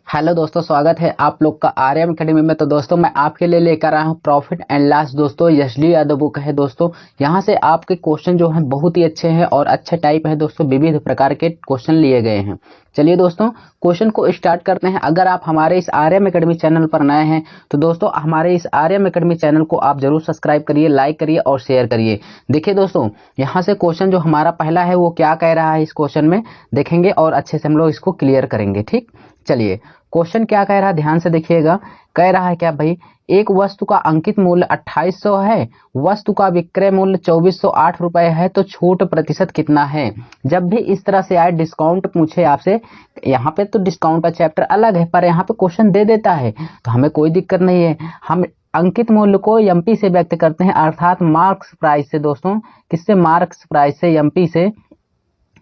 Hello दोस्तों, स्वागत है आप लोग का आर्यम एकेडमी में। तो दोस्तों मैं आपके लिए लेकर आया हूँ प्रॉफिट एंड लॉस। दोस्तों एसडी यादव बुक है दोस्तों। यहाँ से आपके क्वेश्चन जो हैं बहुत ही अच्छे हैं और अच्छे टाइप है दोस्तों। विविध प्रकार के क्वेश्चन लिए गए हैं। चलिए दोस्तों क्वेश्चन को स्टार्ट करते हैं। अगर आप हमारे इस आर्यम एकेडमी चैनल पर नए हैं तो दोस्तों हमारे इस आर्यम एकेडमी चैनल को आप जरूर सब्सक्राइब करिए, लाइक करिए और शेयर करिए। देखिए दोस्तों यहाँ से क्वेश्चन जो हमारा पहला है वो क्या कह रहा है, इस क्वेश्चन में देखेंगे और अच्छे से हम लोग इसको क्लियर करेंगे। ठीक, चलिए क्वेश्चन क्या कह रहा है ध्यान से देखिएगा। कह रहा है क्या भाई, एक वस्तु का अंकित मूल्य 2800 है, वस्तु का विक्रय मूल्य 2408 रुपए है, तो छूट प्रतिशत कितना है। जब भी इस तरह से आए डिस्काउंट पूछे आपसे, यहाँ पे तो डिस्काउंट का चैप्टर अलग है पर यहाँ पे क्वेश्चन दे देता है तो हमें कोई दिक्कत नहीं है। हम अंकित मूल्य को एमपी से व्यक्त करते हैं, अर्थात मार्क्स प्राइस से। दोस्तों किससे? मार्क्स प्राइस से, एमपी से।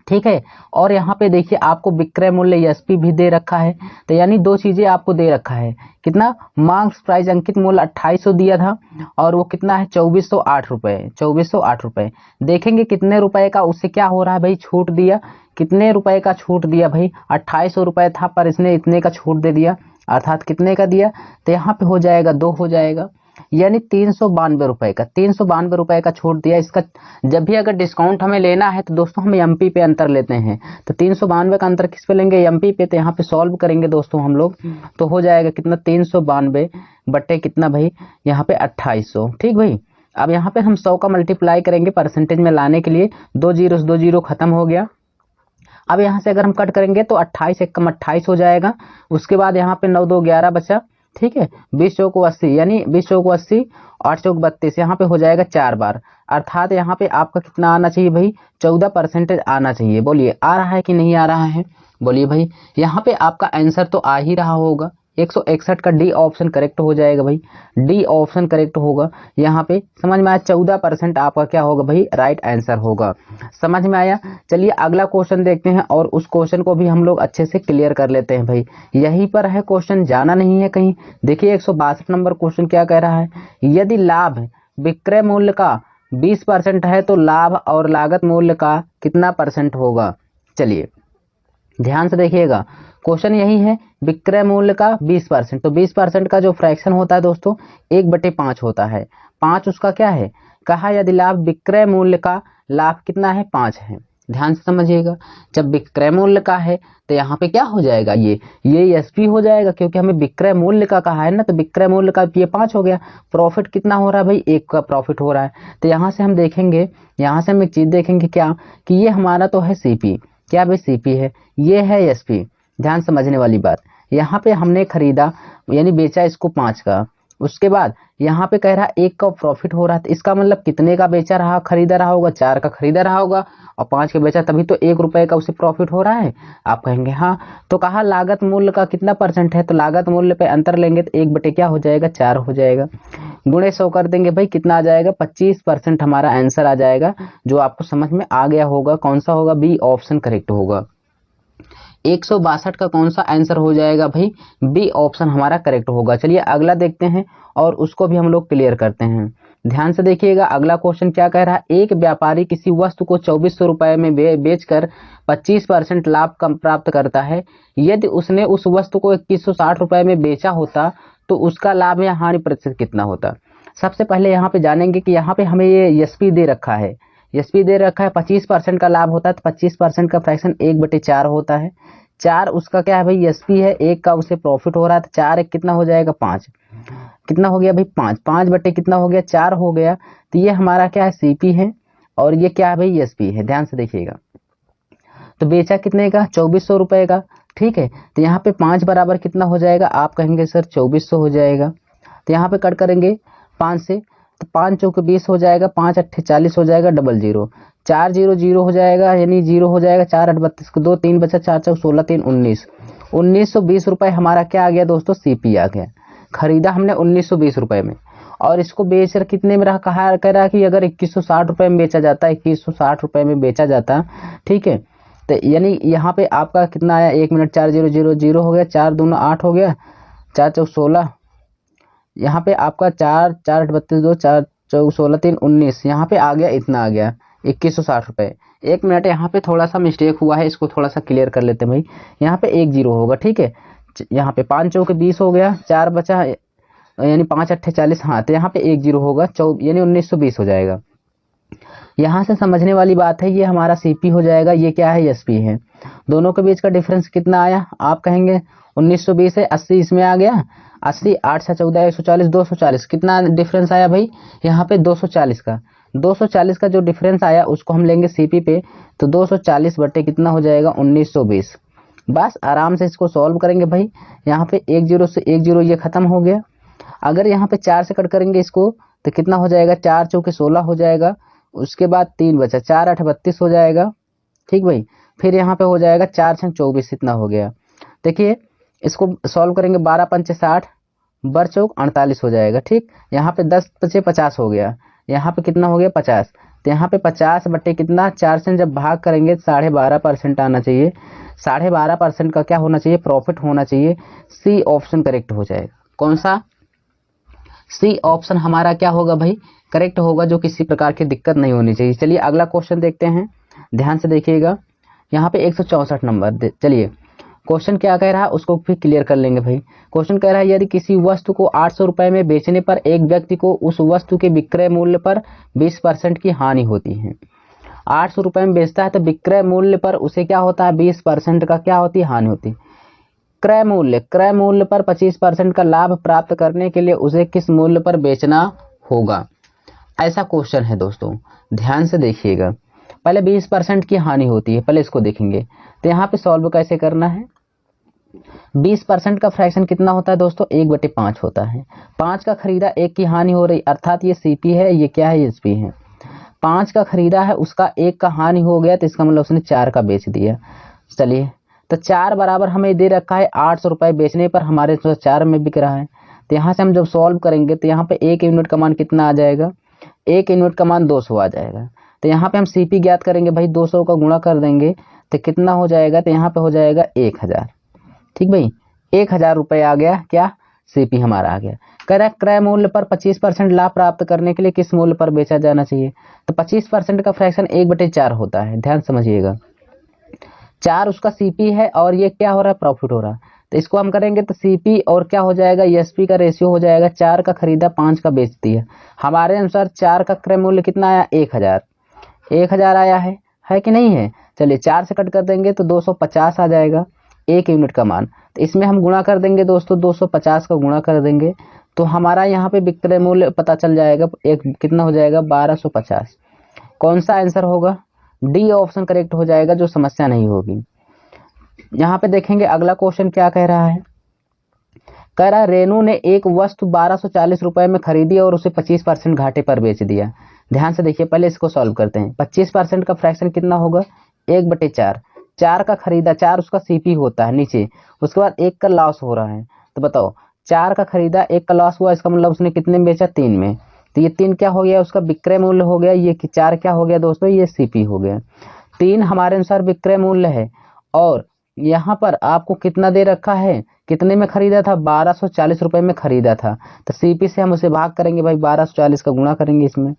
ठीक है, और यहाँ पे देखिए आपको विक्रय मूल्य एसपी भी दे रखा है, तो यानी दो चीजें आपको दे रखा है। कितना? मार्क्स प्राइस अंकित मूल्य 2800 दिया था और वो कितना है 2408 रुपए। 2408 रुपए देखेंगे कितने रुपए का उससे क्या हो रहा है भाई, छूट दिया। कितने रुपए का छूट दिया भाई? 2800 रुपए था पर इसने इतने का छूट दे दिया, अर्थात कितने का दिया? तो यहाँ पे हो जाएगा 2 हो जाएगा, यानी 392 रुपए का। 392 रुपए का छूट दिया इसका। जब भी अगर डिस्काउंट हमें लेना है तो दोस्तों हम एमपी पे अंतर लेते हैं, तो 392 का अंतर किस पे लेंगे? एमपी पे। तो यहाँ पे सॉल्व करेंगे दोस्तों हम लोग, तो हो जाएगा कितना? 392 बटे कितना भाई? यहाँ पे 2800। ठीक भाई, अब यहाँ पे हम 100 का मल्टीप्लाई करेंगे परसेंटेज में लाने के लिए। 2 जीरो खत्म हो गया। अब यहाँ से अगर हम कट करेंगे तो 28 एक कम 28 हो जाएगा। उसके बाद यहाँ पे 9 2 11 बचा। ठीक है, 20 चौको 80, यानी 20 चौको 80, 8 चौक 32, यहाँ पे हो जाएगा 4 बार। अर्थात यहाँ पे आपका कितना आना चाहिए भाई? 14% आना चाहिए। बोलिए आ रहा है कि नहीं आ रहा है? बोलिए भाई, यहाँ पे आपका आंसर तो आ ही रहा होगा। 161 का डी ऑप्शन करेक्ट हो जाएगा भाई, डी ऑप्शन करेक्ट होगा। यहाँ पे समझ में आया? 14% आपका क्या होगा भाई? राइट आंसर होगा। समझ में आया? चलिए अगला क्वेश्चन देखते हैं और उस क्वेश्चन को भी हम लोग अच्छे से क्लियर कर लेते हैं भाई। यहीं पर है क्वेश्चन, जाना नहीं है कहीं। देखिए 162 नंबर क्वेश्चन क्या कह रहा है, यदि लाभ विक्रय मूल्य का 20% है तो लाभ और लागत मूल्य का कितना परसेंट होगा। चलिए ध्यान से देखिएगा, क्वेश्चन यही है, विक्रय मूल्य का 20%, तो 20% का जो फ्रैक्शन होता है दोस्तों 1/5 होता है। 5 उसका क्या है? कहा यदि लाभ विक्रय मूल्य का, लाभ कितना है? 5 है। ध्यान से समझिएगा, जब विक्रय मूल्य का है तो यहाँ पे क्या हो जाएगा? ये एसपी हो जाएगा, क्योंकि हमें विक्रय मूल्य का कहा है ना, तो विक्रय मूल्य का ये 5 हो गया। प्रॉफिट कितना हो रहा है भाई? 1 का प्रॉफिट हो रहा है। तो यहाँ से हम देखेंगे, यहाँ से हम एक चीज देखेंगे क्या, कि ये हमारा तो है सीपी। क्या भाई? सीपी है, ये है एसपी। ध्यान समझने वाली बात, यहाँ पे हमने खरीदा यानी बेचा इसको 5 का। उसके बाद यहाँ पे कह रहा 1 का प्रॉफिट हो रहा है, तो इसका मतलब कितने का बेचा रहा, खरीदा रहा होगा? 4 का खरीदा रहा होगा और 5 का बेचा, तभी तो 1 रुपए का उसे प्रॉफिट हो रहा है। आप कहेंगे हाँ। तो कहा लागत मूल्य का कितना परसेंट है, तो लागत मूल्य पे अंतर लेंगे तो 1 बटे क्या हो जाएगा? 4 हो जाएगा। गुणे 100 कर देंगे भाई, कितना आ जाएगा? 25% हमारा आंसर आ जाएगा, जो आपको समझ में आ गया होगा। कौन सा होगा? बी ऑप्शन करेक्ट होगा। 162 का कौन सा आंसर हो जाएगा भाई? बी ऑप्शन हमारा करेक्ट होगा। चलिए अगला देखते हैं और उसको भी हम लोग क्लियर करते हैं। ध्यान से देखिएगा, अगला क्वेश्चन क्या कह रहा है, एक व्यापारी किसी वस्तु को 2400 रुपए में बेचकर 25% लाभ कम प्राप्त करता है। यदि उसने उस वस्तु को 2160 रुपए में बेचा होता तो उसका लाभ या हानि प्रतिशत कितना होता। सबसे पहले यहाँ पे जानेंगे कि यहाँ पे हमें ये एसपी दे रखा है, एसपी दे रखा है 25% का लाभ होता है, तो 25% का फ्रैक्शन 1/4 होता है। 4 उसका क्या है भाई? एसपी है। 1 का उसे प्रॉफिट हो रहा है, तो 4 1 कितना हो जाएगा? 5। कितना हो गया भाई? 5। 5 बटे कितना हो गया? 4 हो गया। तो ये हमारा क्या है? सीपी है और ये क्या है भाई? एसपी है। ध्यान से देखिएगा, तो बेचा कितने का? 2400 रुपए का। ठीक है, तो यहाँ पे 5 बराबर कितना हो जाएगा? आप कहेंगे सर 2400 हो जाएगा। तो यहाँ पे कट करेंगे 5 से, तो 5 चौके 20 हो जाएगा, 5 अट्ठे 40 हो जाएगा, 00 4 0 0 हो जाएगा, यानी 0 हो जाएगा। 4 8 32 को 2 3 बचा, 4 4 16 3 19, 1920 रुपए हमारा क्या आ गया दोस्तों? सीपी आ गया। खरीदा हमने 1920 रुपए में और इसको बेच कर कितने में रहा, कहा कह रहा कि अगर 2160 रुपए में बेचा जाता, 2160 रुपए में बेचा जाता। ठीक है, तो यानी यहाँ पे आपका कितना आया? 1 मिनट, 4 0 0 0 हो गया, 4 दूना 8 हो गया, 4 चौक 16, यहाँ पे आपका 4 4 8 32 2 4 चौक 16 3 19, यहाँ पे आ गया, इतना आ गया 2160 रुपए। 1 मिनट, यहाँ पे थोड़ा सा मिस्टेक हुआ है, इसको थोड़ा सा क्लियर कर लेते हैं भाई। यहाँ पे 1 0 होगा। ठीक है, यहाँ पे 5 चौके 20 हो गया, 4 बचा यानी 5 अट्ठे 40। हाँ तो यहाँ पे 1 0 होगा, यानी 1920 हो जाएगा। यहाँ से समझने वाली बात है, ये हमारा सीपी हो जाएगा, ये क्या है एसपी है। दोनों के बीच का डिफरेंस कितना आया, आप कहेंगे 1920 है, 80 इसमें आ गया, 80 8 से 14 140 240, कितना डिफरेंस आया भाई यहाँ पे 240 का। 240 का जो डिफरेंस आया उसको हम लेंगे सीपी पे, तो 240 बटे कितना हो जाएगा 1920। बस आराम से इसको सॉल्व करेंगे भाई। यहाँ पे 1 0 से 1 0 ये खत्म हो गया। अगर यहाँ पे 4 से कट करेंगे इसको तो कितना हो जाएगा, 4 चौके 16 हो जाएगा, उसके बाद 3 बचा, 4 8 32 हो जाएगा। ठीक भाई, फिर यहाँ पे हो जाएगा 4 6 24, इतना हो गया। देखिए इसको सॉल्व करेंगे, 12 पंचे 60, बर चौक 48 हो जाएगा। ठीक, यहाँ पे 10 पचे 50 हो गया, यहाँ पे कितना हो गया 50। तो यहाँ पे 50 बटे कितना 4 से जब भाग करेंगे 12.5% आना चाहिए। 12.5% का क्या होना चाहिए, प्रॉफिट होना चाहिए। सी ऑप्शन करेक्ट हो जाएगा। कौन सा, सी ऑप्शन हमारा क्या होगा भाई, करेक्ट होगा, जो किसी प्रकार की दिक्कत नहीं होनी चाहिए। चलिए अगला क्वेश्चन देखते हैं, ध्यान से देखिएगा। यहाँ पे 164 नंबर, चलिए क्वेश्चन क्या कह रहा है उसको भी क्लियर कर लेंगे भाई। क्वेश्चन कह रहा है यदि किसी वस्तु को 800 रुपए में बेचने पर एक व्यक्ति को उस वस्तु के विक्रय मूल्य पर 20% की हानि होती है। 800 रुपए में बेचता है तो विक्रय मूल्य पर उसे क्या होता है, 20% का क्या होती है, हानि होती है। क्रय मूल्य पर 25% का लाभ प्राप्त करने के लिए उसे किस मूल्य पर बेचना होगा, ऐसा क्वेश्चन है दोस्तों। ध्यान से देखिएगा, पहले 20% की हानि होती है, पहले इसको देखेंगे। तो यहाँ पे सॉल्व कैसे करना है, 20% का फ्रैक्शन कितना होता है दोस्तों, 1/5 होता है। 5 का खरीदा, 1 की हानि हो रही, अर्थात ये सीपी है, ये क्या है, एसपी है। 5 का खरीदा है, उसका 1 का हानि हो गया, तो इसका मतलब उसने 4 का बेच दिया। चलिए तो 4 बराबर हमें दे रखा है 800 रुपए बेचने पर हमारे 4 में बिक रहा है। तो यहाँ से हम जब सॉल्व करेंगे तो यहाँ पे 1 यूनिट का मान कितना आ जाएगा, 1 यूनिट का मान 200 आ जाएगा। तो यहाँ पे हम सीपी ज्ञात करेंगे भाई, 200 का गुणा कर देंगे तो कितना हो जाएगा, तो यहाँ पे हो जाएगा 1000। ठीक भाई, 1000 रुपए आ गया, क्या सीपी हमारा आ गया। कह रहा है क्रय मूल्य पर 25% लाभ प्राप्त करने के लिए किस मूल्य पर बेचा जाना चाहिए। तो 25% का फ्रैक्शन 1/4 होता है, ध्यान समझिएगा। 4 उसका सीपी है और ये क्या हो रहा है, प्रॉफिट हो रहा है। तो इसको हम करेंगे तो सीपी और क्या हो जाएगा, एसपी का रेशियो हो जाएगा। 4 का खरीदा, 5 का बेच दिया। हमारे अनुसार 4 का क्रय मूल्य कितना आया, 1000 आया है कि नहीं है। चलिए 4 से कट कर देंगे तो 250 आ जाएगा, 1 यूनिट का मान। तो इसमें हम गुणा कर देंगे दोस्तों, 250 का गुणा कर देंगे तो हमारा यहाँ पे विक्रय मूल्य पता चल जाएगा, एक कितना हो जाएगा 1250। कौन सा आंसर होगा, डी ऑप्शन करेक्ट हो जाएगा, जो समस्या नहीं होगी। यहाँ पे देखेंगे अगला क्वेश्चन क्या कह रहा है। कह रहा है रेनू ने एक वस्तु 1240 रुपए में खरीदी और उसे 25% घाटे पर बेच दिया। ध्यान से देखिए, पहले इसको सॉल्व करते हैं। 25% का फ्रैक्शन कितना होगा, 1/4। 4 का खरीदा, 4 उसका सीपी होता है नीचे, उसके बाद 1 का लॉस हो रहा है। तो बताओ 4 का खरीदा, 1 का लॉस हुआ, इसका मतलब उसने कितने में बेचा, 3 में। तो ये 3 क्या हो गया, उसका विक्रय मूल्य हो गया। ये 4 क्या हो गया दोस्तों, ये सीपी हो गया। 3 हमारे अनुसार विक्रय मूल्य है और यहाँ पर आपको कितना दे रखा है, कितने में खरीदा था, 1240 रुपए में खरीदा था। तो सीपी से हम उसे भाग करेंगे भाई, 1240 का गुणा करेंगे इसमें।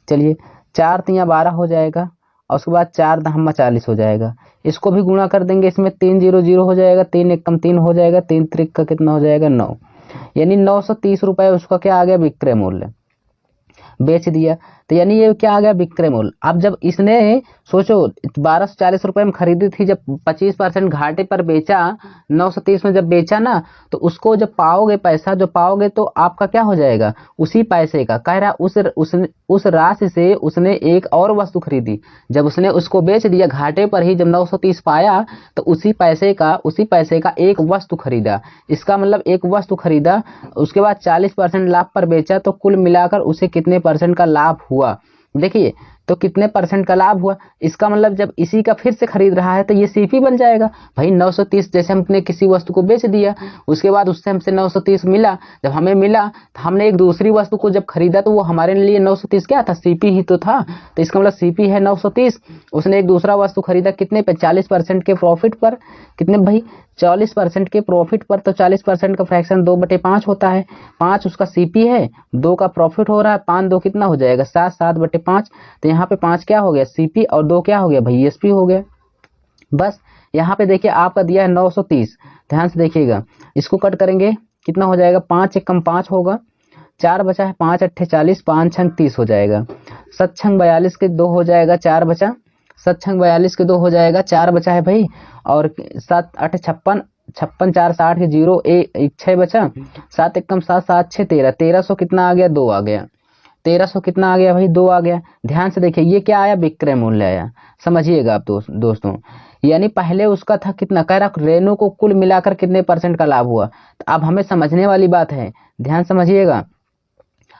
चलिए 4 तिया 12 हो जाएगा और उसके बाद 4 दहम्मा 40 हो जाएगा। इसको भी गुणा कर देंगे, इसमें 3 0 0 हो जाएगा, 3 एकम 3 हो जाएगा, 3 त्रिक का कितना हो जाएगा 9, यानी 930 रुपए उसका क्या आ गया, विक्रय मूल्य, बेच दिया। तो यानी ये क्या आ गया, विक्रय मूल्य। अब जब इसने सोचो 1240 रुपए में खरीदी थी, जब 25% घाटे पर बेचा, 930 में जब बेचा ना, तो उसको जब पाओगे, पैसा जो पाओगे तो आपका क्या हो जाएगा, उसी पैसे का। कह रहा उस राशि से उसने एक और वस्तु खरीदी, जब उसने उसको बेच दिया घाटे पर ही, जब 930 पाया तो उसी पैसे का एक वस्तु खरीदा। इसका मतलब एक वस्तु खरीदा, उसके बाद 40% लाभ पर बेचा, तो कुल मिलाकर उसे कितने परसेंट का लाभ हुआ। देखिए तो कितने परसेंट का लाभ हुआ, इसका मतलब जब इसी का फिर से खरीद रहा है तो ये सीपी बन जाएगा भाई। 930 जैसे हमने किसी वस्तु को बेच दिया, उसके बाद उससे हमसे 930 मिला, जब हमें मिला तो हमने एक दूसरी वस्तु को जब खरीदा तो वो हमारे लिए 930 क्या था, सीपी ही तो था। तो इसका मतलब सीपी है 930। उसने एक दूसरा वस्तु खरीदा कितने पे, 40% के प्रॉफिट पर। कितने भाई, 40% के प्रॉफिट पर। तो 40% का फ्रैक्शन 2/5 होता है। 5 उसका सीपी है, 2 का प्रॉफिट हो रहा है, 5 2 कितना हो जाएगा 7, 7/5। तो यहाँ पे 5 क्या हो गया, सीपी, और 2 क्या हो गया भाई, एसपी हो गया। बस यहाँ पे देखिए आपका दिया है 930, ध्यान से देखिएगा, इसको कट करेंगे कितना हो जाएगा, 5 एकम 5 होगा, 4 बचा है, 5 अट्ठे 40, 5 छंग 30 हो जाएगा, 7 छंग 42 के 2 हो जाएगा, 4 बचा, 7 छंग 42 के 2 हो जाएगा, 4 बचा है भाई, और 7 8 56, 56 4 60 के 0 एक 6 बचा, 7 एकम 7, 7 6 13, 1300 कितना आ गया, 2 आ गया, 1300 कितना आ गया भाई, 2 आ गया। ध्यान से देखिए ये क्या आया, विक्रय मूल्य आया, समझिएगा आप दोस्तों, यानी पहले उसका था कितना, कह रहा रेनू को कुल मिलाकर कितने % का लाभ हुआ। तो अब हमें समझने वाली बात है, ध्यान समझिएगा,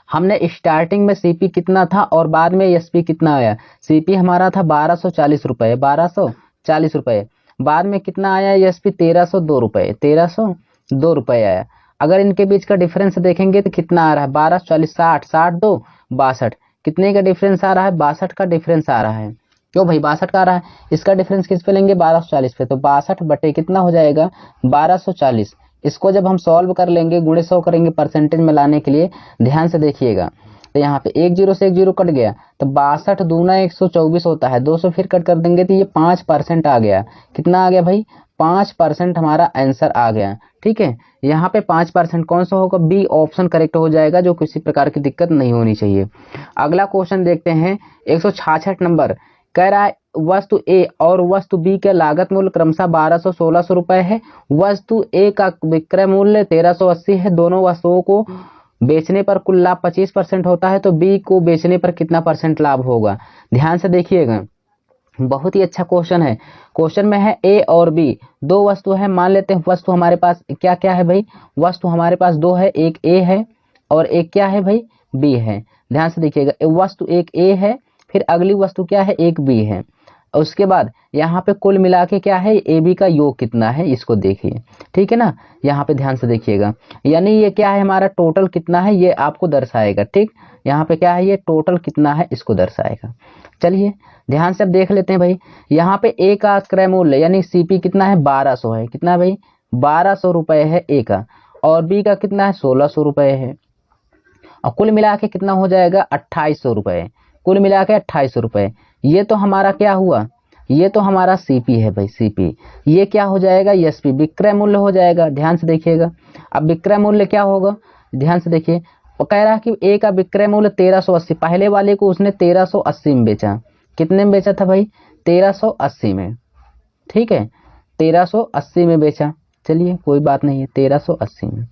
हमने स्टार्टिंग में सीपी कितना था और बाद में एसपी कितना आया। सीपी हमारा था 1240 रुपए, 1240 रुपए, बाद में कितना आया एसपी 1302 रुपए, 1302 रुपए आया। अगर इनके बीच का डिफरेंस देखेंगे तो कितना आ रहा है, 1240 60 60 2 62, कितने का डिफरेंस आ रहा है, 62 का डिफरेंस आ रहा है। क्यों भाई 62 का आ रहा है, इसका डिफरेंस किस पे लेंगे, 1240 पे, तो 62 बटे कितना हो जाएगा, 1240। इसको जब हम सॉल्व कर लेंगे, गुणे 100 करेंगे परसेंटेज में लाने के लिए, ध्यान से देखिएगा, तो यहाँ पे 1 0 से 1 0 कट गया, तो 62 दूना 124 होता है, 200 फिर कट कर देंगे तो ये 5% आ गया। कितना आ गया भाई, 5% हमारा आंसर आ गया। ठीक है, यहाँ पे 5% कौन सा होगा, बी ऑप्शन करेक्ट हो जाएगा, जो किसी प्रकार की दिक्कत नहीं होनी चाहिए। अगला क्वेश्चन देखते हैं, 166 नंबर, कह रहा है वस्तु ए और वस्तु बी के लागत मूल्य क्रमशः 1200-1600 रुपए है, वस्तु ए का विक्रय मूल्य 1380 है, दोनों वस्तुओं को बेचने पर कुल लाभ 25% होता है, तो बी को बेचने पर कितना % लाभ होगा। ध्यान से देखिएगा, बहुत ही अच्छा क्वेश्चन है। क्वेश्चन में है ए और बी, दो वस्तु है, मान लेते हैं वस्तु हमारे पास क्या क्या है भाई, वस्तु हमारे पास दो है, एक ए है और एक क्या है भाई, बी है। ध्यान से देखिएगा, वस्तु एक ए है, फिर अगली वस्तु क्या है, एक बी है, उसके बाद यहाँ पे कुल मिला के क्या है, ए बी का योग कितना है, इसको देखिए। ठीक है ना, यहाँ पे ध्यान से देखिएगा, यानी ये क्या है, हमारा टोटल कितना है ये आपको दर्शाएगा। ठीक, यहाँ पे क्या है, ये टोटल कितना है इसको दर्शाएगा। चलिए ध्यान से अब देख लेते हैं भाई, यहाँ पे ए का क्रय मूल्य यानी सीपी कितना है, 1200 है, कितना है भाई, 1200 रुपए है ए का, और बी का कितना है, 1600 रुपए है, और कुल मिला के कितना हो जाएगा, 2800 रुपए, कुल मिला के 2800 रुपए। ये तो हमारा क्या हुआ, ये तो हमारा सीपी है भाई, सीपी। ये क्या हो जाएगा, एसपी विक्रय मूल्य हो जाएगा। ध्यान से देखिएगा, अब विक्रय मूल्य क्या होगा, ध्यान से देखिए, वो कह रहा है कि ए का विक्रय मूल्य 1380, पहले वाले को उसने 1380 में बेचा, कितने में बेचा था भाई, 1380 में। ठीक है, 1380 में बेचा, चलिए कोई बात नहीं है, 1380 में।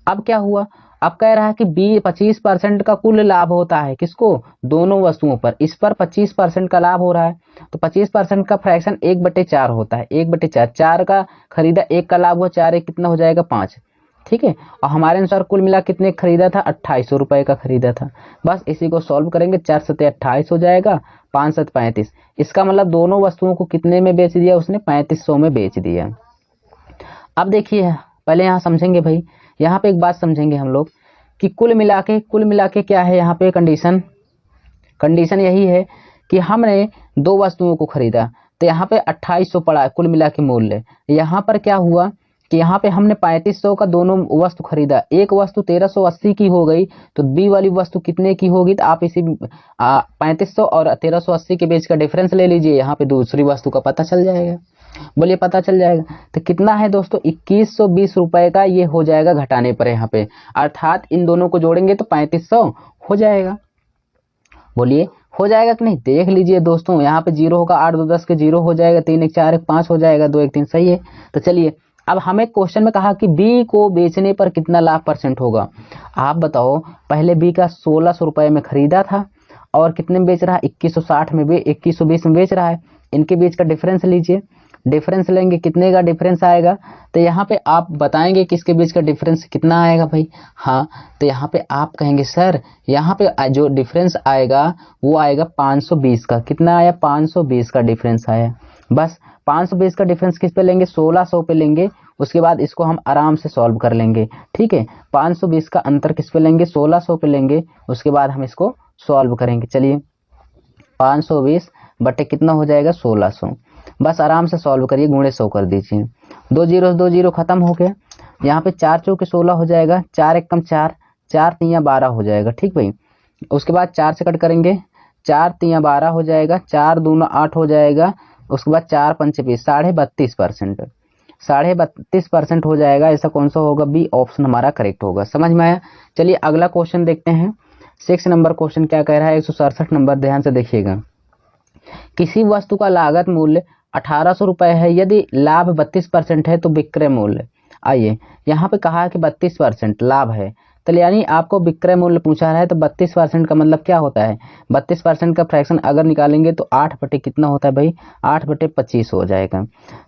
अब क्या हुआ, अब कह रहा है कि बी 25% का कुल लाभ होता है, किसको, दोनों वस्तुओं पर, इस पर 25% का लाभ हो रहा है, तो 25% का फ्रैक्शन 1/4 होता है, 1/4, 4 का खरीदा, 1 का लाभ हुआ, 4 1 कितना हो जाएगा, 5। ठीक है, और हमारे अनुसार कुल मिला कितने खरीदा था, 2800 रुपए का खरीदा था। बस इसी को सॉल्व करेंगे, 4 7 28 हो जाएगा, 5 7 35, इसका मतलब दोनों वस्तुओं को कितने में बेच दिया उसने, 3500 में बेच दिया। अब देखिए, पहले यहाँ समझेंगे भाई, यहाँ पे एक बात समझेंगे हम लोग कि कुल मिला के क्या है, यहाँ पे कंडीशन यही है कि हमने दो वस्तुओं को खरीदा, तो यहाँ पे 2800 पड़ा है कुल मिला के मूल्य। यहाँ पर क्या हुआ कि यहाँ पे हमने 3500 का दोनों वस्तु खरीदा, एक वस्तु 1380 की हो गई, तो बी वाली वस्तु कितने की होगी, तो आप इसी 3500 और 1380 के बीच का डिफरेंस ले लीजिए, यहाँ पे दूसरी वस्तु का पता चल जाएगा। बोलिए पता चल जाएगा, तो कितना है दोस्तों, 2120 रुपए का ये हो जाएगा घटाने पर यहाँ पे, अर्थात इन दोनों को जोड़ेंगे तो 3500 हो जाएगा। बोलिए हो जाएगा कि नहीं, देख लीजिए दोस्तों, यहाँ पे 0 होगा, 8 2 10 के 0 हो जाएगा, 3 1 4 1 5 हो जाएगा, 2 1 3 सही है। तो चलिए, अब हमें क्वेश्चन में कहा कि बी को बेचने पर कितना लाभ % होगा। आप बताओ, पहले बी का 1600 रुपए में खरीदा था और कितने में बेच रहा है, 2160 में, 2120 में बेच रहा है। इनके बीच का डिफरेंस लीजिए, डिफरेंस लेंगे, कितने का डिफरेंस आएगा, तो यहाँ पे आप बताएंगे कि इसके बीच का डिफरेंस कितना आएगा भाई। हाँ, तो यहाँ पे आप कहेंगे सर यहाँ पे जो डिफरेंस आएगा वो आएगा 520 का, कितना आया, 520 का डिफरेंस आया। बस 520 का डिफरेंस किस पे लेंगे, 1600 पे लेंगे, उसके बाद इसको हम आराम से सॉल्व कर लेंगे। ठीक है, 520 का अंतर किस पे लेंगे, 1600 पे लेंगे, उसके बाद हम इसको सॉल्व करेंगे। चलिए 520 बटे कितना हो जाएगा, 1600, बस आराम से सॉल्व करिए, गुणे 100 कर दीजिए, 2 0 खत्म हो गया। यहाँ पे 4 चौके 16 हो जाएगा, 4 1 4, 4 3 12 हो जाएगा। ठीक भाई, उसके बाद 4 से कट करेंगे, 4 3 12 हो जाएगा, 4 2 8 हो जाएगा, उसके बाद 4 5 20, 32.5%। 32.5% हो जाएगा। ऐसा कौन सा होगा? बी ऑप्शन हमारा करेक्ट होगा। समझ में आया? चलिए अगला क्वेश्चन देखते हैं। 6 नंबर क्वेश्चन क्या कह रहा है? 167 नंबर, ध्यान से देखिएगा। किसी वस्तु का लागत मूल्य 1800 रुपए है, यदि लाभ 32% है तो विक्रय मूल्य। आइए, यहाँ पे कहा है कि 32% लाभ है, तो यानी आपको विक्रय मूल्य पूछा है, तो 32% का मतलब क्या होता है? 32% का फ्रैक्शन अगर निकालेंगे तो 8 बटे कितना होता है भाई? 8 बटे 25 हो जाएगा।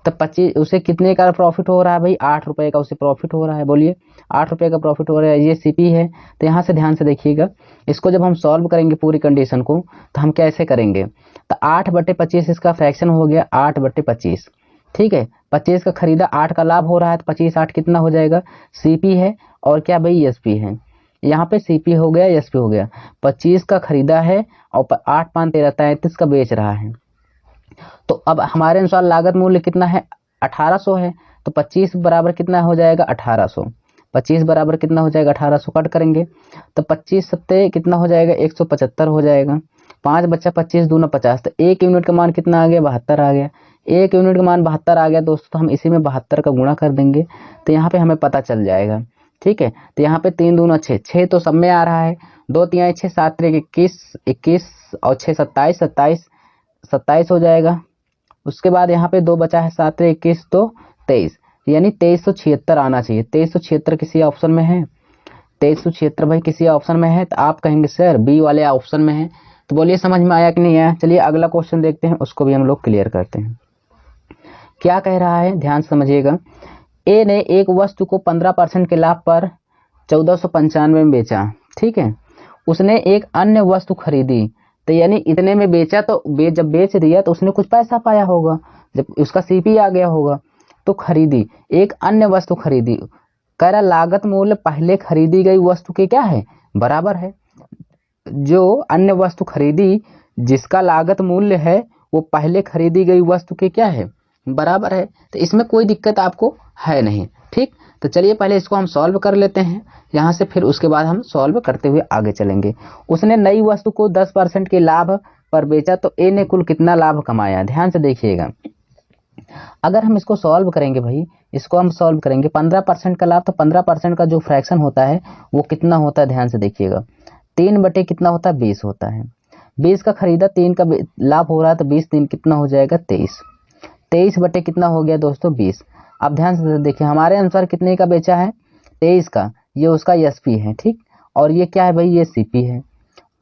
तो 25 उसे कितने का प्रॉफिट हो रहा है भाई? 8 रुपए का उसे प्रॉफिट हो रहा है। बोलिए, 8 रुपए का प्रॉफिट हो रहा है। ये सीपी है। तो यहाँ से ध्यान से देखिएगा, इसको जब हम सॉल्व करेंगे पूरी कंडीशन को, तो हम कैसे करेंगे? तो 8 बटे 25 इसका फ्रैक्शन हो गया, 8 बटे 25। ठीक है, 25 का खरीदा, 8 का लाभ हो रहा है, तो 25 8 कितना हो जाएगा? सीपी है और क्या भाई? एसपी है। यहाँ पे सीपी हो गया, एसपी हो गया। 25 का खरीदा है और 8 5 13 33 का बेच रहा है। तो अब हमारे अनुसार लागत मूल्य कितना है? 1800 है। तो 25 बराबर कितना हो जाएगा? 1800। 25 बराबर कितना हो जाएगा? 1800। कट करेंगे तो 25 सत्ते कितना हो जाएगा? 175 हो जाएगा। 5 बच्चा 25 दूना 50, तो 1 यूनिट का मान कितना आ गया? 72 आ गया। 1 यूनिट का मान 72 आ गया दोस्तों, तो हम इसी में 72 का गुणा कर देंगे, तो यहाँ पे हमें पता चल जाएगा। ठीक है, तो यहाँ पे 3 दूना 6, 6 तो सब में आ रहा है। 2 3 6, 7 3 21, 21 और 6 27, 27 27 हो जाएगा। उसके बाद यहाँ पे 2 बचा है, 7 21 तो 23, यानी 2376 आना चाहिए। 2376 किसी ऑप्शन में है? 2376 भाई किसी ऑप्शन में है? तो आप कहेंगे सर बी वाले ऑप्शन में है। तो बोलिए समझ में आया कि नहीं आया? चलिए अगला क्वेश्चन देखते हैं, उसको भी हम लोग क्लियर करते हैं। क्या कह रहा है, ध्यान समझिएगा। ए ने एक वस्तु को 15% के लाभ पर 1495 में बेचा। ठीक है, उसने एक अन्य वस्तु खरीदी, तो यानी इतने में बेचा, तो जब बेच दिया तो उसने कुछ पैसा पाया होगा, जब उसका सीपी आ गया होगा। तो खरीदी, एक अन्य वस्तु खरीदी, कह रहा लागत मूल्य पहले खरीदी गई वस्तु के क्या है? बराबर है। जो अन्य वस्तु खरीदी जिसका लागत मूल्य है वो पहले खरीदी गई वस्तु के क्या है? बराबर है। तो इसमें कोई दिक्कत आपको है नहीं। ठीक, तो चलिए पहले इसको हम सॉल्व कर लेते हैं यहाँ से, फिर उसके बाद हम सॉल्व करते हुए आगे चलेंगे। उसने नई वस्तु को 10% के लाभ पर बेचा, तो ए ने कुल कितना लाभ कमाया? ध्यान से देखिएगा। अगर हम इसको सॉल्व करेंगे भाई, इसको हम सॉल्व करेंगे, 15% का लाभ, तो 15% का जो फ्रैक्शन होता है वो कितना होता है? ध्यान से देखिएगा, 3 बटे कितना होता है? 20 होता है। 20 का खरीदा, 3 का लाभ हो रहा है, तो 20 3 कितना हो जाएगा? 23। 23 बटे कितना हो गया दोस्तों? 20। अब ध्यान से देखिए, हमारे अनुसार कितने का बेचा है? 23 का। ये उसका एसपी है। ठीक, और ये क्या है भाई? ये सीपी है।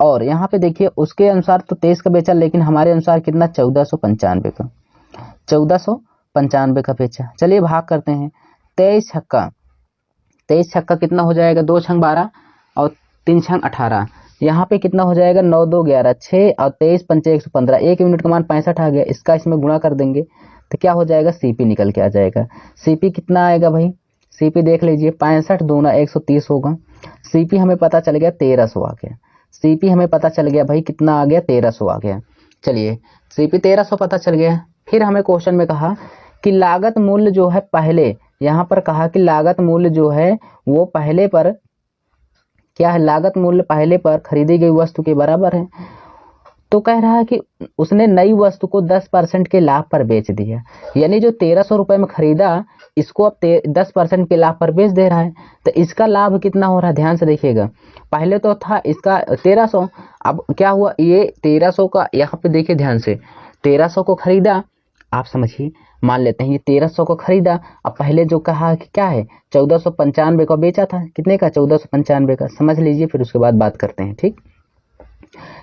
और यहाँ पे देखिए उसके अनुसार तो 23 का बेचा, लेकिन हमारे अनुसार कितना? 1495 का। 1495 का बेचा। चलिए भाग करते हैं। 23 छक्का, 23 छक्का कितना हो जाएगा? 2 छंग 12 और 3 छंग 18। यहाँ पे कितना हो जाएगा? 9 2 11 6 और 23 पंचे 115। 1 यूनिट का मान 65 आ गया। इसका इसमें गुणा कर देंगे तो क्या हो जाएगा? सीपी निकल के आ जाएगा। सीपी कितना आएगा भाई? सीपी देख लीजिए, 65 दूना 130 होगा। सीपी हमें पता चल गया 1300 आ गया। सीपी हमें पता चल गया भाई कितना आ गया? 1300 आ गया। चलिए, सीपी 1300 पता चल गया। फिर हमें क्वेश्चन में कहा कि लागत मूल्य जो है पहले, यहाँ पर कहा कि लागत मूल्य जो है वो पहले पर क्या है? लागत मूल्य पहले पर खरीदी गई वस्तु के बराबर है। तो कह रहा है कि उसने नई वस्तु को 10% के लाभ पर बेच दिया, यानी जो 1300 रुपए में खरीदा, इसको अब 10% के लाभ पर बेच दे रहा है। तो इसका लाभ कितना हो रहा है? ध्यान से देखिएगा, पहले तो था इसका 1300, अब क्या हुआ? ये 1300 का, यहाँ पे देखिए ध्यान से, 1300 को खरीदा, आप समझिए, मान लेते हैं ये 1300 को खरीदा। अब पहले जो कहा कि क्या है? 1495 का बेचा था। कितने का? 1495 का। समझ लीजिए, फिर उसके बाद बात करते हैं। ठीक,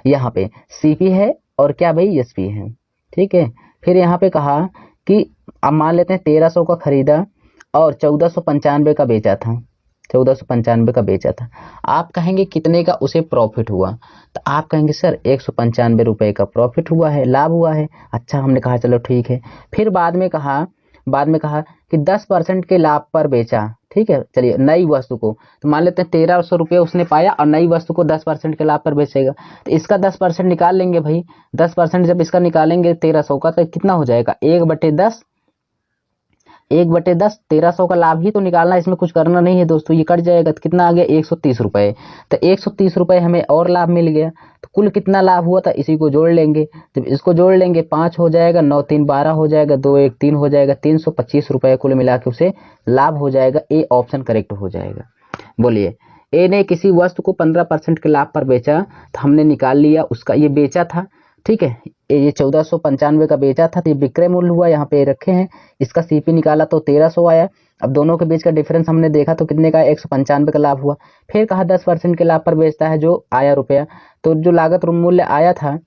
यहाँ पे सीपी है और क्या भाई? एसपी है। ठीक है, फिर यहाँ पे कहा कि अब मान लेते हैं 1300 का खरीदा और 1495 का बेचा था। 1495 का बेचा था। आप कहेंगे कितने का उसे प्रॉफिट हुआ? तो आप कहेंगे सर 195 रुपए का प्रॉफिट हुआ है, लाभ हुआ है। अच्छा, हमने कहा चलो ठीक है। फिर बाद में कहा कि 10% के लाभ पर बेचा। ठीक है, चलिए नई वस्तु को, तो मान लेते हैं 1300 रुपये उसने पाया और नई वस्तु को 10% के लाभ पर बेचेगा, तो इसका 10% निकाल लेंगे भाई। 10% जब इसका निकालेंगे 1300 का, तो कितना हो जाएगा? 1/10। 1/10 1300 का लाभ ही तो निकालना, इसमें कुछ करना नहीं है दोस्तों। ये कट जाएगा तो कितना आ गया 130 रुपये। तो 130 रुपये हमें और लाभ मिल गया। तो कुल कितना लाभ हुआ था इसी को जोड़ लेंगे। जब इसको जोड़ लेंगे 5 हो जाएगा, 9 3 12 हो जाएगा, 2 1 3 हो जाएगा, 325 रुपये कुल मिला के उसे लाभ हो जाएगा। ए ऑप्शन करेक्ट हो जाएगा। बोलिए, ए ने किसी वस्तु को 15% के लाभ पर बेचा, तो हमने निकाल लिया उसका, ये बेचा था, ठीक है, ये 1495 का बेचा था, तो ये विक्रय मूल्य हुआ, यहाँ पे रखे हैं। इसका सीपी निकाला तो 1300 आया। अब दोनों के बीच का डिफरेंस हमने देखा तो कितने का, 195 का लाभ हुआ। फिर कहा 10% के लाभ पर बेचता है, जो आया रुपया। तो जो लागत मूल्य आया था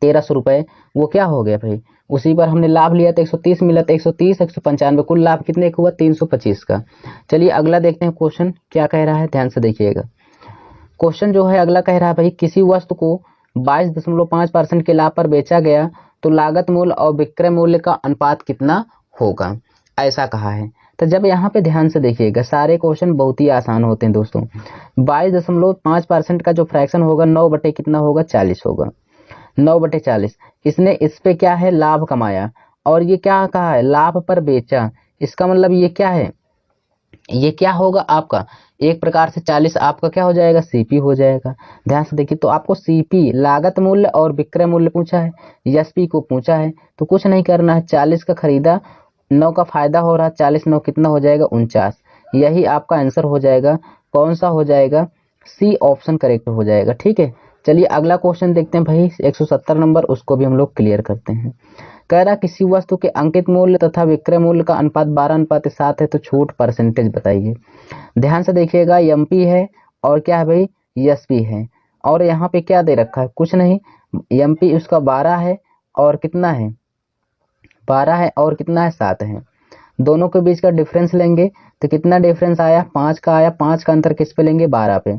1300 रुपये, वो क्या हो गया भाई, उसी पर हमने लाभ लिया तो 130 मिला, तो 130 195 कुल लाभ कितने का हुआ, 325 का। चलिए अगला देखते हैं क्वेश्चन क्या कह रहा है, ध्यान से देखिएगा। क्वेश्चन जो है अगला कह रहा है भाई, किसी वस्तु को 22.5% के लाभ पर बेचा गया तो लागत मूल्य और विक्रय मूल्य का अनुपात कितना होगा, ऐसा कहा है। तो जब यहाँ पे ध्यान से देखिएगा, सारे क्वेश्चन बहुत ही आसान होते हैं दोस्तों। 22.5% का जो फ्रैक्शन होगा 9 बटे कितना होगा, 40 होगा। 9/40। इसने इस पे क्या है, लाभ कमाया, और ये क्या कहा है, लाभ पर बेचा। इसका मतलब ये क्या है, ये क्या होगा आपका, एक प्रकार से 40 आपका क्या हो जाएगा, सीपी हो जाएगा। ध्यान से देखिए, तो आपको सीपी लागत मूल्य और विक्रय मूल्य पूछा है, एसपी को पूछा है, तो कुछ नहीं करना है। 40 का खरीदा, 9 का फायदा हो रहा है, 40 9 कितना हो जाएगा, 49। यही आपका आंसर हो जाएगा। कौन सा हो जाएगा, सी ऑप्शन करेक्ट हो जाएगा। ठीक है, चलिए अगला क्वेश्चन देखते हैं भाई, 170 नंबर, उसको भी हम लोग क्लियर करते हैं। कह रहा किसी वस्तु के अंकित मूल्य तथा विक्रय मूल्य का अनुपात 12:7 है, तो छूट परसेंटेज बताइए। ध्यान से देखिएगा, एमपी है और क्या है भाई, एसपी है, और यहाँ पे क्या दे रखा है, कुछ नहीं। एमपी उसका 12 है और कितना है, 12 है और कितना है, 7 है। दोनों के बीच का डिफरेंस लेंगे तो कितना डिफरेंस आया, 5 का आया। 5 का अंतर किस पे लेंगे, 12 पे।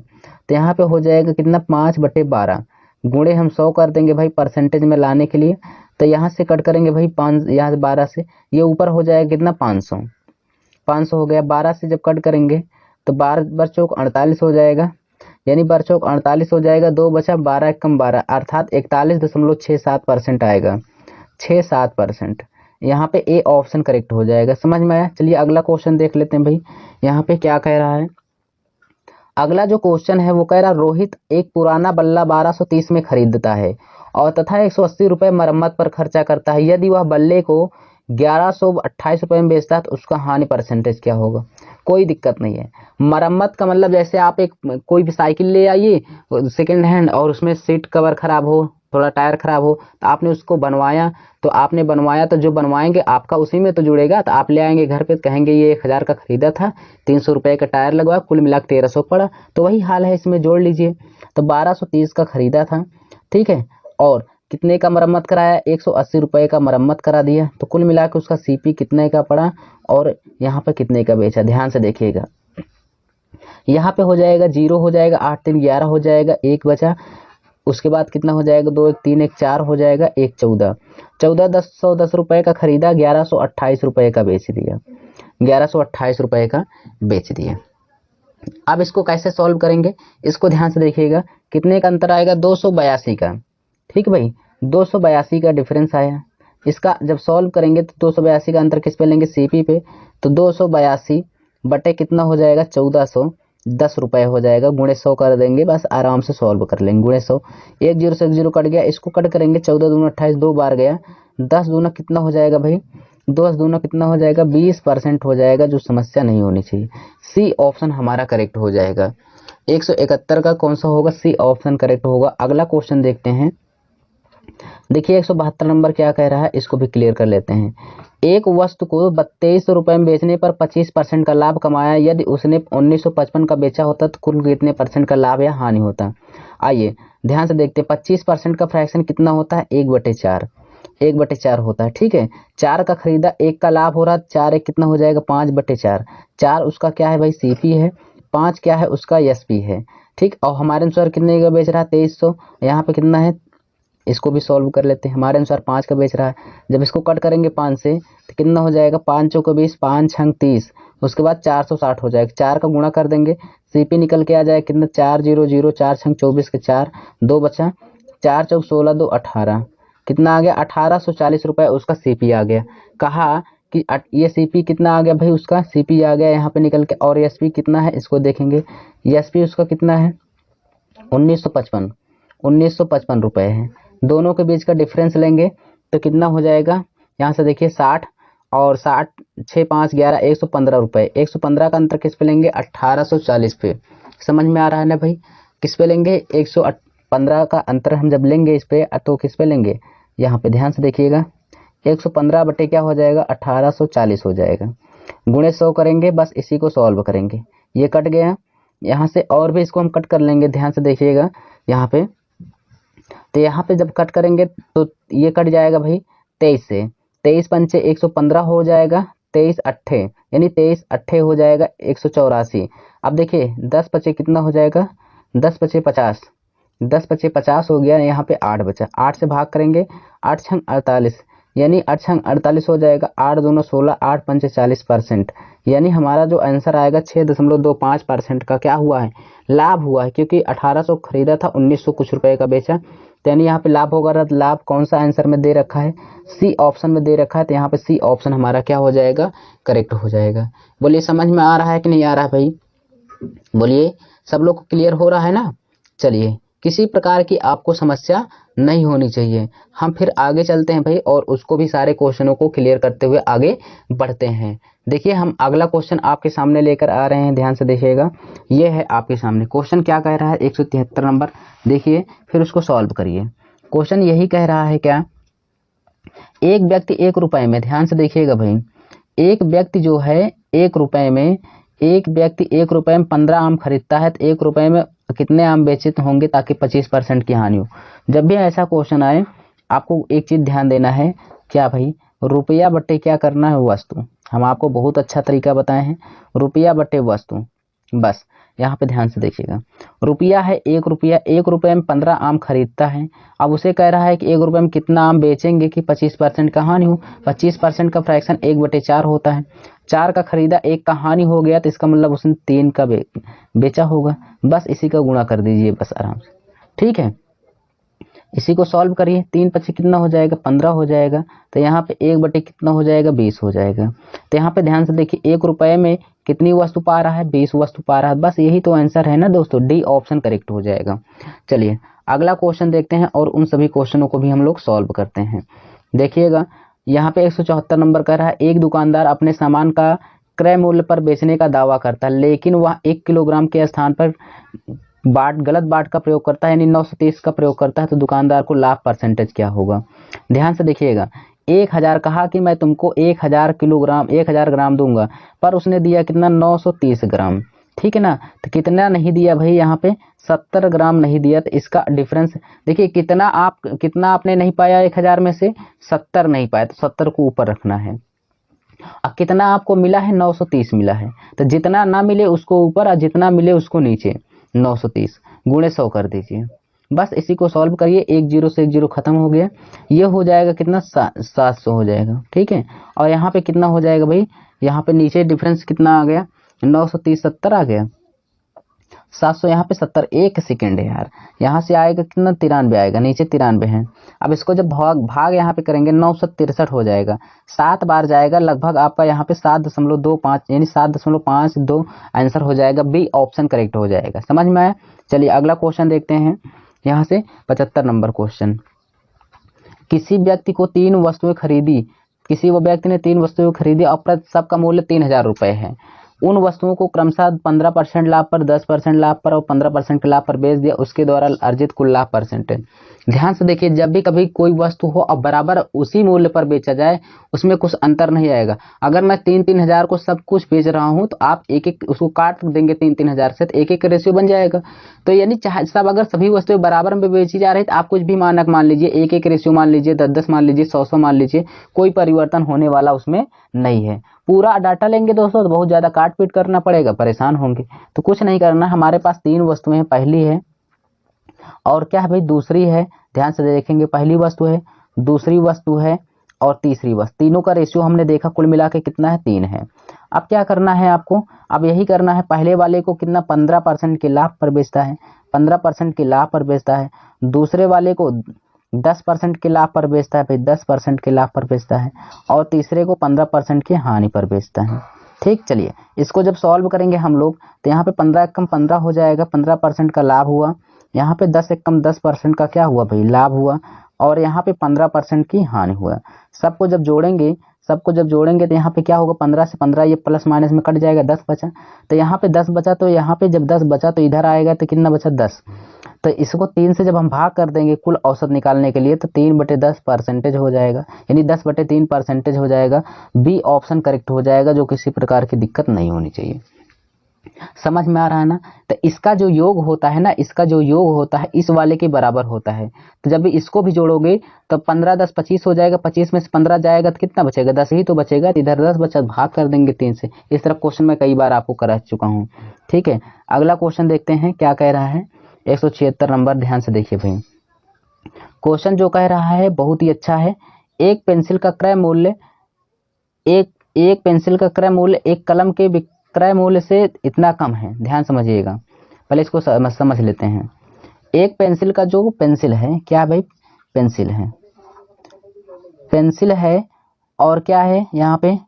तो यहाँ पे हो जाएगा कितना, 5/12 गुणे हम 100 कर देंगे भाई परसेंटेज में लाने के लिए। तो यहाँ से कट करेंगे भाई 5, यहाँ से 12 से ये ऊपर हो जाएगा कितना, 500। 500 हो गया। 12 से जब कट करेंगे तो 12 बर चौक 48 हो जाएगा, यानी बर चौक 48 हो जाएगा। 2 बचा, 12 कम 12 अर्थात 41.67% आएगा, 6-7%। यहाँ पे ए ऑप्शन करेक्ट हो जाएगा। समझ में आया। चलिए अगला क्वेश्चन देख लेते हैं भाई, यहाँ पे क्या कह रहा है। अगला जो क्वेश्चन है वो कह रहा, रोहित एक पुराना बल्ला 1230 में खरीदता है और तथा 180 रुपये मरम्मत पर खर्चा करता है। यदि वह बल्ले को 1128 रुपये में बेचता है तो उसका हानि परसेंटेज क्या होगा। कोई दिक्कत नहीं है। मरम्मत का मतलब जैसे आप एक कोई भी साइकिल ले आइए सेकेंड हैंड, और उसमें सीट कवर खराब हो, थोड़ा टायर खराब हो, तो आपने उसको बनवाया, तो आपने बनवाया तो जो बनवाएंगे आपका उसी में तो जुड़ेगा। तो आप ले आएंगे घर पे, कहेंगे ये 1000 का खरीदा था, 300 रुपये का टायर लगवाया, कुल मिला 1300 पड़ा। तो वही हाल है, इसमें जोड़ लीजिए। तो 1230 का खरीदा था, ठीक है, और कितने का मरम्मत कराया, 180 रुपये का मरम्मत करा दिया। तो कुल मिला के उसका सीपी कितने का पड़ा और यहाँ पे कितने का बेचा। ध्यान से देखिएगा, यहाँ पे हो जाएगा 0 हो जाएगा, 8 3 11 हो जाएगा, 1 बचा। उसके बाद कितना हो जाएगा, 2 1 3 1 4 हो जाएगा, 1 14। 110 रुपये का खरीदा, 1128 रुपये का बेच दिया, 1128 रुपये का बेच दिया। अब इसको कैसे सॉल्व करेंगे, इसको ध्यान से देखिएगा। कितने का अंतर आएगा, 282 का। ठीक भाई, 282 का डिफरेंस आया। इसका जब सॉल्व करेंगे तो 282 का अंतर किस पे लेंगे, सीपी पे। तो 282 बटे कितना हो जाएगा, 1410 रुपये हो जाएगा। गुणे 100 कर देंगे, बस आराम से सॉल्व कर लेंगे। गुणे 100, 1 0 से 1 0 कट गया, इसको कट करेंगे। 14 दूना 28, 2 बार गया। 10 दूना कितना हो जाएगा भाई, 10 दूना कितना हो जाएगा, 20% हो जाएगा, जो समस्या नहीं होनी चाहिए। सी ऑप्शन हमारा करेक्ट हो जाएगा। 171 का कौन सा होगा, सी ऑप्शन करेक्ट होगा। अगला क्वेश्चन देखते हैं। देखिए 172 नंबर क्या कह रहा है, इसको भी क्लियर कर लेते हैं। एक वस्तु को 3200 रुपये में बेचने पर 25% का लाभ कमाया। यदि उसने 1955 का बेचा होता तो कुल कितने परसेंट का लाभ या हानि होता। आइए ध्यान से देखते हैं। 25% का फ्रैक्शन कितना होता है, 1/4, 1/4 होता है। ठीक है, 4 का खरीदा, 1 का लाभ हो रहा है, 4 1 कितना हो जाएगा, 5/4। 4 उसका क्या है भाई, सीपी है। 5 क्या है उसका, एसपी है। ठीक, और हमारे अनुसार कितने का बेच रहा है, 2300। यहाँ पे कितना है, इसको भी सॉल्व कर लेते हैं। हमारे अनुसार 5 का बेच रहा है। जब इसको कट करेंगे 5 से तो कितना हो जाएगा, 5 चौके 20, 5 छंग 30, उसके बाद 460 हो जाएगा। 4 का गुणा कर देंगे, सीपी निकल के आ जाएगा कितना, 400, 4 छंग 24 के 4, 2 बचा, 4 चौक 16, 2 18, कितना आ गया, 1840 रुपये उसका सीपी आ गया। कहा कि ये सीपी कितना आ गया भाई, उसका सीपी आ गया यहाँ पे निकल के, और एसपी कितना है इसको देखेंगे, एसपी उसका कितना है 1955 रुपए है। दोनों के बीच का डिफरेंस लेंगे तो कितना हो जाएगा, यहाँ से देखिए 60 और 60 6 5 11 115 रुपए। 115 का अंतर किस पे लेंगे, 1840 पे। समझ में आ रहा है ना भाई, किस पे लेंगे, 115 का अंतर हम जब लेंगे इस पे तो किस पे लेंगे, यहाँ पे ध्यान से देखिएगा 115 बटे क्या हो जाएगा 1840 हो जाएगा, गुणे 100 करेंगे, बस इसी को सॉल्व करेंगे। ये कट गया यहाँ से, और भी इसको हम कट कर लेंगे, ध्यान से देखिएगा यहाँ पे। तो यहाँ पे जब कट करेंगे तो ये कट जाएगा भाई 23 से, 23 पंचे 115 हो जाएगा, 23 अट्ठे यानी 23 अट्ठे हो जाएगा 184। अब देखिए 10 पचे कितना हो जाएगा, 10 पचे 50, 10 पचे 50 हो गया, यहाँ पे 8 बचा, 8 से भाग करेंगे, 8 छंग 48 यानी 8 छंग 48 हो जाएगा, 8 दूना 16, 8 पंचे 40%, यानी हमारा जो आंसर आएगा 6.25% का क्या हुआ है, लाभ हुआ है, क्योंकि 1800 खरीदा था 1900 कुछ रुपए का बेचा, तो यानी यहाँ पे लाभ होगा। लाभ कौन सा आंसर में दे रखा है, सी ऑप्शन में दे रखा है, तो यहाँ पे सी ऑप्शन हमारा क्या हो जाएगा, करेक्ट हो जाएगा। बोलिए समझ में आ रहा है कि नहीं आ रहा है भाई, बोलिए सब लोग को क्लियर हो रहा है ना। चलिए किसी प्रकार की आपको समस्या नहीं होनी चाहिए, हम फिर आगे चलते हैं भाई, और उसको भी सारे क्वेश्चनों को क्लियर करते हुए आगे बढ़ते हैं। देखिए हम अगला क्वेश्चन आपके सामने लेकर आ रहे हैं, ध्यान से देखिएगा। ये है आपके सामने क्वेश्चन, क्या कह रहा है 173 नंबर, देखिए फिर उसको सॉल्व करिए। क्वेश्चन यही कह रहा है क्या, एक व्यक्ति 1 रुपए में, ध्यान से देखिएगा भाई, एक व्यक्ति जो है 1 रुपए में, एक व्यक्ति 1 रुपए में 15 आम खरीदता है, तो 1 रुपए में कितने आम बेचित होंगे ताकि 25% की हानि हो। जब भी ऐसा क्वेश्चन आए आपको एक चीज ध्यान देना है, क्या भाई, रुपया बट्टे क्या करना है, वस्तु। हम आपको बहुत अच्छा तरीका बताए हैं, रुपया बट्टे वस्तु, बस यहाँ पे ध्यान से देखिएगा। रुपया है 1 रुपया, 1 रुपये में 15 आम खरीदता है, अब उसे कह रहा है कि 1 रुपये में कितना आम बेचेंगे कि 25% का हानि हो। 25% का फ्रैक्शन 1/4 होता है, 4 का खरीदा 1 का हानि हो गया, तो इसका मतलब उसने 3 का बेचा होगा, बस इसी का गुणा कर दीजिए बस आराम से, ठीक है। इसी को सॉल्व करिए, 3 पच्चीस कितना हो जाएगा 15 हो जाएगा, तो यहाँ पे 1 बटे कितना हो जाएगा 20 हो जाएगा। तो यहाँ पे ध्यान से देखिए 1 रुपए में कितनी वस्तु पा रहा है, 20 वस्तु पा रहा है, बस यही तो आंसर है ना दोस्तों, डी ऑप्शन करेक्ट हो जाएगा। चलिए अगला क्वेश्चन देखते हैं, और उन सभी क्वेश्चनों को भी हम लोग सॉल्व करते हैं। देखिएगा यहाँ पे 174 नंबर कह रहा है, एक दुकानदार अपने सामान का क्रय मूल्य पर बेचने का दावा करता है, लेकिन वह 1 किलोग्राम के स्थान पर गलत बाट का प्रयोग करता है, यानी 930 का प्रयोग करता है, तो दुकानदार को लाभ परसेंटेज क्या होगा। ध्यान से देखिएगा, 1000 कहा कि मैं तुमको 1000 ग्राम दूंगा, पर उसने दिया कितना 930 ग्राम, ठीक है ना। तो कितना नहीं दिया भाई, यहाँ पे 70 ग्राम नहीं दिया, तो इसका डिफरेंस देखिए कितना आपने नहीं पाया, 1000 में से 70 नहीं पाया, तो 70 को ऊपर रखना है। अब कितना आपको मिला है 930 मिला है, तो जितना ना मिले उसको ऊपर और जितना मिले उसको नीचे, 930 गुणे 100 कर दीजिए, बस इसी को सॉल्व करिए। 1 0 से 1 0 खत्म हो गया, ये हो जाएगा कितना 700 हो जाएगा, ठीक है। और यहाँ पे कितना हो जाएगा भाई, यहाँ पे नीचे डिफरेंस कितना आ गया, 930 70 आ गया, 700 यहाँ पे 70, 1 सेकेंड है यार, यहाँ से आएगा कितना 93 आएगा, नीचे 93 है। अब इसको जब भाग यहाँ पे करेंगे 963 हो जाएगा, 7 बार जाएगा, लगभग आपका यहाँ पे 7.25 यानी 7.52 आंसर हो जाएगा, बी ऑप्शन करेक्ट हो जाएगा। समझ में आया। चलिए अगला क्वेश्चन देखते हैं, यहाँ से 75 नंबर क्वेश्चन। किसी व्यक्ति को 3 वस्तुएं खरीदी, किसी वो व्यक्ति ने 3 वस्तुएं खरीदी और सबका मूल्य 3000 रुपए है। उन वस्तुओं को क्रमशः 15% लाभ पर, 10% लाभ पर और 15% के लाभ पर बेच दिया, उसके द्वारा अर्जित कुल लाभ परसेंटेज। ध्यान से देखिए, जब भी कभी कोई वस्तु हो और बराबर उसी मूल्य पर बेचा जाए, उसमें कुछ अंतर नहीं आएगा। अगर मैं 3-3 हजार को सब कुछ बेच रहा हूं, तो आप एक एक उसको काट देंगे 3-3 हजार से, तो एक एक रेशियो बन जाएगा। तो यानी सब अगर सभी वस्तुएं बराबर में बेची जा रही, तो आप कुछ भी मानक मान लीजिए, एक एक रेशियो मान लीजिए, 10-10 मान लीजिए, 100-100 मान लीजिए, कोई परिवर्तन होने वाला उसमें नहीं है। पूरा डाटा लेंगे दोस्तों तो बहुत ज्यादा काट पीट करना पड़ेगा, परेशान होंगे। तो कुछ नहीं करना, हमारे पास 3 वस्तुएं, पहली है और क्या है भाई, दूसरी है। ध्यान से देखेंगे, पहली वस्तु है, दूसरी वस्तु है और तीसरी वस्तु। तीनों का रेशियो हमने देखा कुल मिला के कितना है, 3 है। अब क्या करना है आपको, अब यही करना है, पहले वाले को कितना 15% के लाभ पर बेचता है, 15% के लाभ पर बेचता है। दूसरे वाले को 10% के लाभ पर बेचता है भाई, 10% के लाभ पर बेचता है, और तीसरे को 15% की हानि पर बेचता है। ठीक, चलिए इसको जब सॉल्व करेंगे हम लोग तो यहाँ पे 15 एकम 15 हो जाएगा, 15% का लाभ हुआ। यहाँ पे 10 एकम 10% का क्या हुआ भाई, लाभ हुआ, और यहाँ पे 15% की हानि हुआ। सबको जब जोड़ेंगे तो यहाँ पे क्या होगा, 15 से 15 ये प्लस माइनस में कट जाएगा, 10 बचा। तो यहाँ पे 10 बचा, तो यहाँ पे जब 10 बचा तो इधर आएगा तो कितना बचा, 10। तो इसको 3 से जब हम भाग कर देंगे कुल औसत निकालने के लिए तो 3/10% हो जाएगा, यानी 10/3% हो जाएगा। बी ऑप्शन करेक्ट हो जाएगा, जो किसी प्रकार की दिक्कत नहीं होनी चाहिए। समझ में आ रहा है ना। तो इसका जो योग होता है ना, इसका जो योग होता है इस वाले के बराबर होता है। तो जब भी इसको भी जोड़ोगे तो 15 10 25 हो जाएगा, 25 में से 15 जाएगा तो कितना बचेगा, 10 ही तो बचेगा। इधर 10 बचा, भाग कर देंगे 3 से। इस तरह क्वेश्चन मैं कई बार आपको करा चुका हूँ। ठीक है, अगला क्वेश्चन देखते हैं क्या कह रहा है। 176 नंबर, ध्यान से देखिए भाई। क्वेश्चन जो कह रहा है बहुत ही अच्छा है। एक पेंसिल का क्रय मूल्य एक कलम के क्रय मूल्य से इतना कम है। ध्यान समझिएगा, पहले इसको समझ लेते हैं। एक पेंसिल का जो पेंसिल है, क्या भाई, पेंसिल है और क्या है यहाँ पे,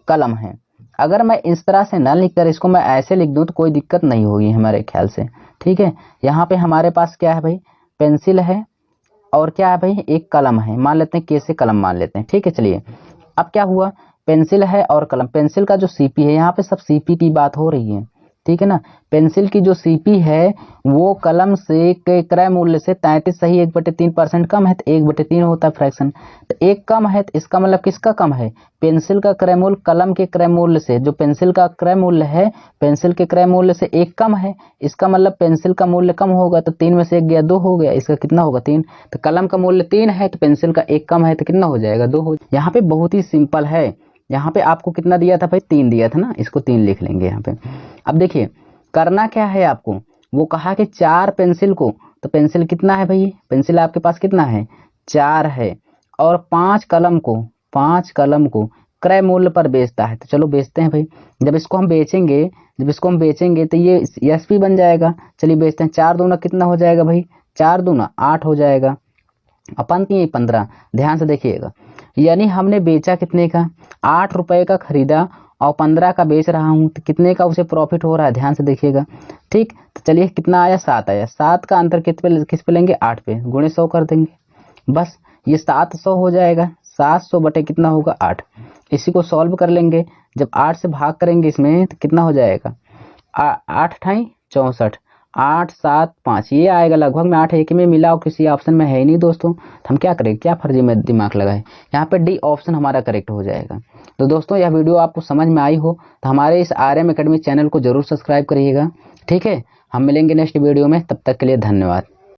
कलम है। अगर मैं इस तरह से ना लिखकर इसको मैं ऐसे लिख दूं तो कोई दिक्कत नहीं होगी हमारे ख्याल से। ठीक है, यहाँ पे हमारे पास क्या है भाई, पेंसिल है और क्या है भाई, एक कलम है। मान लेते हैं कैसे कलम मान लेते हैं। ठीक है, चलिए अब क्या हुआ, पेंसिल है और कलम। पेंसिल का जो सीपी है, यहाँ पे सब सीपी की बात हो रही है। ठीक है ना, पेंसिल की जो सीपी है वो कलम से क्रय मूल्य से 33 सही 1/3% कम है, तो 1/3 होता है फ्रैक्शन। तो एक कम है तो इसका मतलब किसका कम है, पेंसिल का क्रय मूल्य कलम के क्रय मूल्य से, जो पेंसिल का क्रय मूल्य है पेंसिल के क्रय मूल्य से एक कम है। इसका मतलब पेंसिल का मूल्य कम होगा, तो 3 में से 1 गया 2 हो गया, इसका कितना होगा 3। तो कलम का मूल्य 3 है तो पेंसिल का 1 कम है तो कितना हो जाएगा, 2 हो। यहाँ पे बहुत ही सिंपल है। यहाँ पे आपको कितना दिया था भाई, 3 दिया था ना, इसको 3 लिख लेंगे यहाँ पे। अब देखिए करना क्या है आपको, वो कहा कि 4 पेंसिल को, तो पेंसिल कितना है भाई, पेंसिल आपके पास कितना है, 4 है, और 5 कलम को क्रय मूल्य पर बेचता है। तो चलो बेचते हैं भाई। जब इसको हम बेचेंगे तो ये एसपी बन जाएगा। चलिए बेचते हैं। 4 दूना कितना हो जाएगा भाई, 4 दूना 8 हो जाएगा, अपन 15। ध्यान से देखिएगा, यानी हमने बेचा कितने का, 8 रुपए का खरीदा और 15 का बेच रहा हूं, तो कितने का उसे प्रॉफिट हो रहा है, ध्यान से देखिएगा। ठीक, तो चलिए कितना आया, 7 आया। 7 का अंतर किस पे लेंगे, 8 पे, गुणे 100 कर देंगे, बस ये 700 हो जाएगा। 700 बटे कितना होगा, 8। इसी को सॉल्व कर लेंगे, जब 8 से भाग करेंगे इसमें तो कितना हो जाएगा, 8 × 64, 8 7 5, ये आएगा लगभग में। 8 एक में मिला और किसी ऑप्शन में है ही नहीं दोस्तों, तो हम क्या करें, क्या फर्जी में दिमाग लगाए, यहाँ पे डी ऑप्शन हमारा करेक्ट हो जाएगा। तो दोस्तों यह वीडियो आपको समझ में आई हो तो हमारे इस RM एकेडमी चैनल को जरूर सब्सक्राइब करिएगा। ठीक है, हम मिलेंगे नेक्स्ट वीडियो में, तब तक के लिए धन्यवाद।